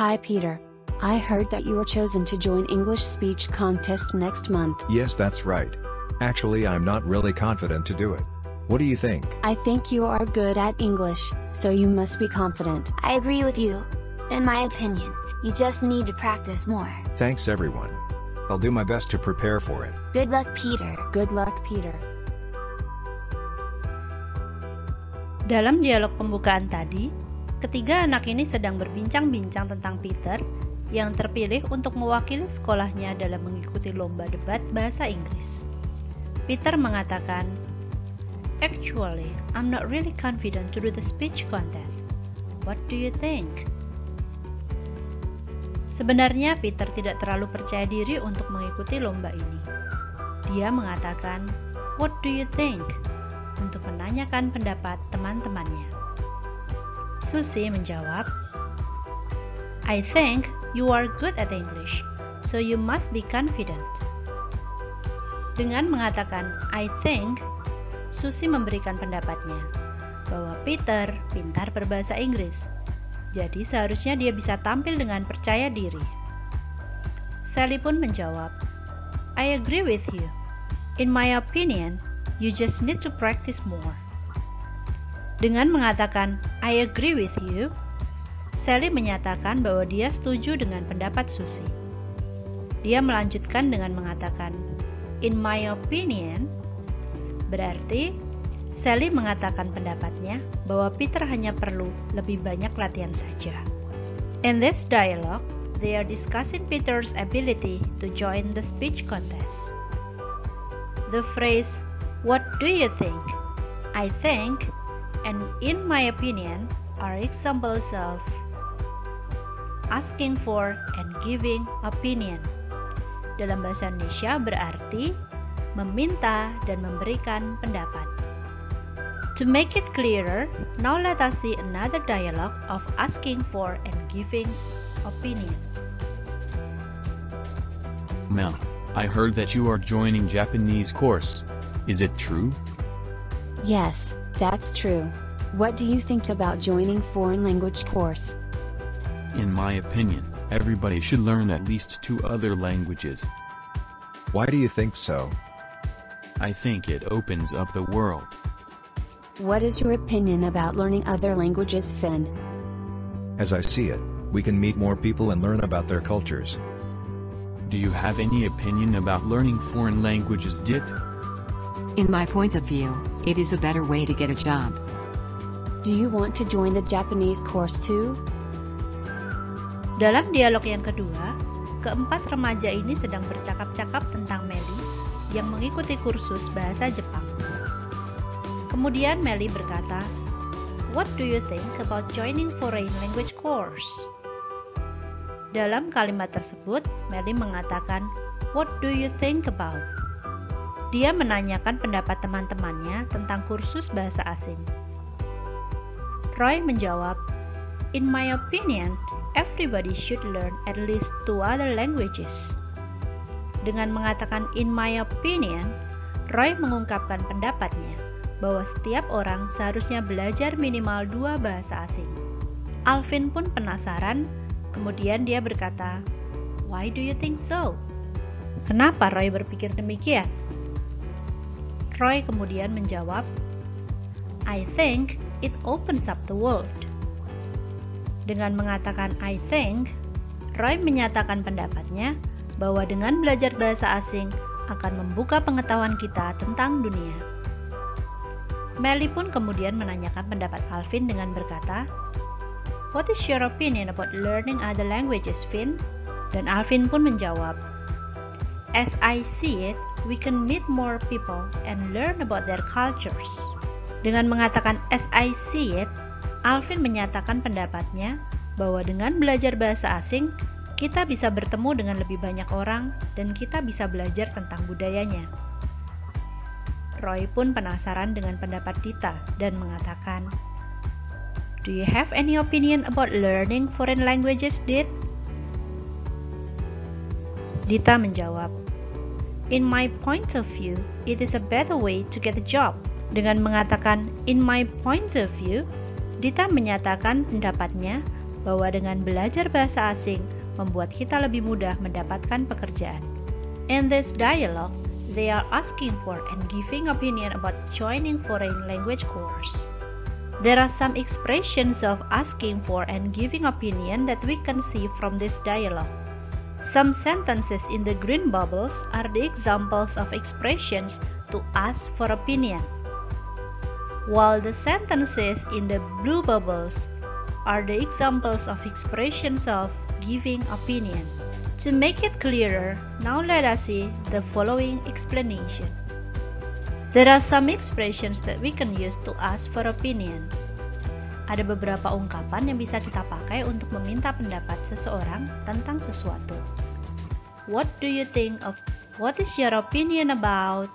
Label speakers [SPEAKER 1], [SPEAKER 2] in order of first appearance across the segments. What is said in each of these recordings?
[SPEAKER 1] Hi Peter. I heard that you were chosen to join English speech contest next month.
[SPEAKER 2] Yes, that's right. Actually, I'm not really confident to do it. What do you think?
[SPEAKER 1] I think you are good at English, so you must be confident.
[SPEAKER 3] I agree with you. In my opinion, you just need to practice more.
[SPEAKER 2] Thanks everyone. I'll do my best to prepare for it.
[SPEAKER 3] Good luck, Peter.
[SPEAKER 1] Good luck Peter.
[SPEAKER 4] Dalam dialog pembukaan tadi, ketiga anak ini sedang berbincang-bincang tentang Peter yang terpilih untuk mewakili sekolahnya dalam mengikuti lomba debat bahasa Inggris. Peter mengatakan, "Actually, I'm not really confident to do the speech contest. What do you think?" Sebenarnya Peter tidak terlalu percaya diri untuk mengikuti lomba ini. Dia mengatakan, "What do you think?" untuk menanyakan pendapat teman-temannya. Susie menjawab, "I think you are good at English, so you must be confident." Dengan mengatakan "I think", Susie memberikan pendapatnya bahwa Peter pintar berbahasa Inggris, jadi seharusnya dia bisa tampil dengan percaya diri. Sally pun menjawab, "I agree with you. In my opinion, you just need to practice more." Dengan mengatakan "I agree with you", Sally menyatakan bahwa dia setuju dengan pendapat Susie. Dia melanjutkan dengan mengatakan "In my opinion", berarti Sally mengatakan pendapatnya bahwa Peter hanya perlu lebih banyak latihan saja. In this dialogue, they are discussing Peter's ability to join the speech contest. The phrase "What do you think?", "I think", and "in my opinion" are examples of asking for and giving opinion. Dalam bahasa Indonesia berarti meminta dan memberikan pendapat. To make it clearer, now let us see another dialogue of asking for and giving opinion.
[SPEAKER 5] Mel, I heard that you are joining Japanese course. Is it true?
[SPEAKER 1] Yes, that's true. What do you think about joining foreign language course?
[SPEAKER 5] In my opinion, everybody should learn at least 2 other languages.
[SPEAKER 2] Why do you think so?
[SPEAKER 5] I think it opens up the world.
[SPEAKER 1] What is your opinion about learning other languages, Finn?
[SPEAKER 2] As I see it, we can meet more people and learn about their cultures.
[SPEAKER 5] Do you have any opinion about learning foreign languages, Dit?
[SPEAKER 6] In my point of view, it is a better way to get a job.
[SPEAKER 1] Do you want to join the Japanese course too?
[SPEAKER 4] Dalam dialog yang kedua, keempat remaja ini sedang bercakap-cakap tentang Melly yang mengikuti kursus bahasa Jepang. Kemudian Melly berkata, "What do you think about joining foreign language course?" Dalam kalimat tersebut, Melly mengatakan, "What do you think about?" Dia menanyakan pendapat teman-temannya tentang kursus bahasa asing. Roy menjawab, "In my opinion, everybody should learn at least 2 other languages." Dengan mengatakan "in my opinion", Roy mengungkapkan pendapatnya bahwa setiap orang seharusnya belajar minimal 2 bahasa asing. Alvin pun penasaran, kemudian dia berkata, "Why do you think so?" Kenapa Roy berpikir demikian? Roy kemudian menjawab, "I think it opens up the world." Dengan mengatakan "I think", Roy menyatakan pendapatnya bahwa dengan belajar bahasa asing akan membuka pengetahuan kita tentang dunia. Melly pun kemudian menanyakan pendapat Alvin dengan berkata, "What is your opinion about learning other languages, Finn?" Dan Alvin pun menjawab, "As I see it, we can meet more people and learn about their cultures." Dengan mengatakan "as I see it", Alvin menyatakan pendapatnya bahwa dengan belajar bahasa asing, kita bisa bertemu dengan lebih banyak orang dan kita bisa belajar tentang budayanya. Roy pun penasaran dengan pendapat Dita dan mengatakan, "Do you have any opinion about learning foreign languages, Dit?" Dita menjawab, "In my point of view, it is a better way to get a job." Dengan mengatakan "in my point of view", Dita menyatakan pendapatnya bahwa dengan belajar bahasa asing membuat kita lebih mudah mendapatkan pekerjaan. In this dialogue, they are asking for and giving opinion about joining foreign language course. There are some expressions of asking for and giving opinion that we can see from this dialogue. Some sentences in the green bubbles are the examples of expressions to ask for opinion, while the sentences in the blue bubbles are the examples of expressions of giving opinion. To make it clearer, now let us see the following explanation. There are some expressions that we can use to ask for opinion. Ada beberapa ungkapan yang bisa kita pakai untuk meminta pendapat seseorang tentang sesuatu. What do you think of? What is your opinion about?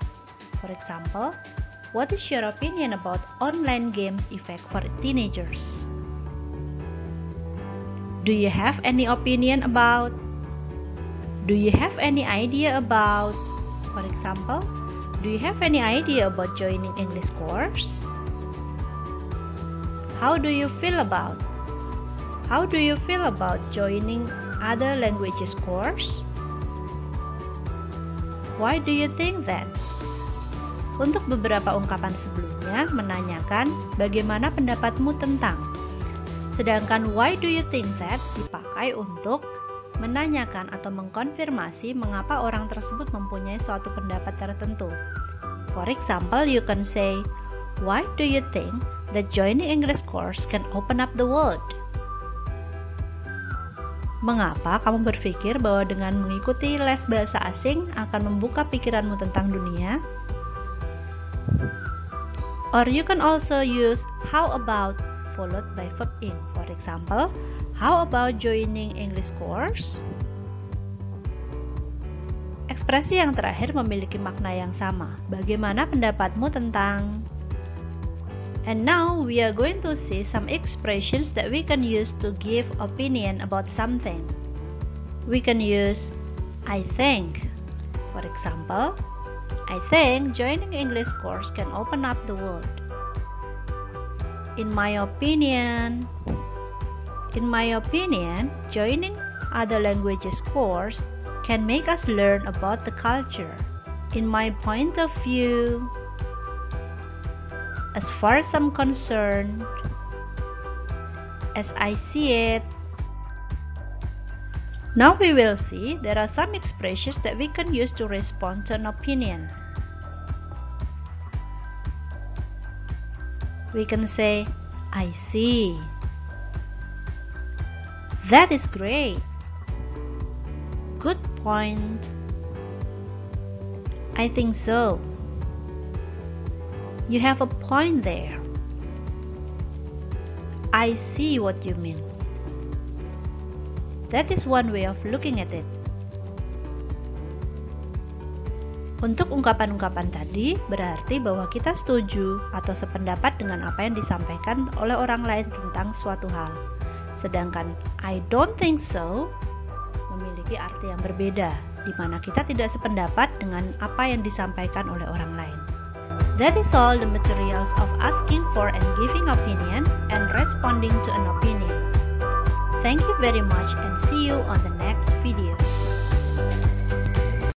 [SPEAKER 4] For example, what is your opinion about online games effect for teenagers? Do you have any opinion about? Do you have any idea about? For example, do you have any idea about joining English course? How do you feel about? How do you feel about joining other languages course? Why do you think that? Untuk beberapa ungkapan sebelumnya menanyakan bagaimana pendapatmu tentang. Sedangkan why do you think that dipakai untuk menanyakan atau mengkonfirmasi mengapa orang tersebut mempunyai suatu pendapat tertentu. For example, you can say, why do you think that joining English course can open up the world? Mengapa kamu berpikir bahwa dengan mengikuti les bahasa asing akan membuka pikiranmu tentang dunia? Or you can also use how about followed by verb in. For example, how about joining English course? Ekspresi yang terakhir memiliki makna yang sama. Bagaimana pendapatmu tentang? And now we are going to see some expressions that we can use to give opinion about something. We can use I think. For example, I think joining English course can open up the world. In my opinion, joining other languages course can make us learn about the culture. In my point of view, as far as I'm concerned, as I see it. Now we will see there are some expressions that we can use to respond to an opinion. We can say, I see. That is great. Good point. I think so. You have a point there. I see what you mean. That is one way of looking at it. Untuk ungkapan-ungkapan tadi berarti bahwa kita setuju atau sependapat dengan apa yang disampaikan oleh orang lain tentang suatu hal. Sedangkan I don't think so memiliki arti yang berbeda, di mana kita tidak sependapat dengan apa yang disampaikan oleh orang lain. That is all the materials of asking for and giving opinion and responding to an opinion. Thank you very much and see you on the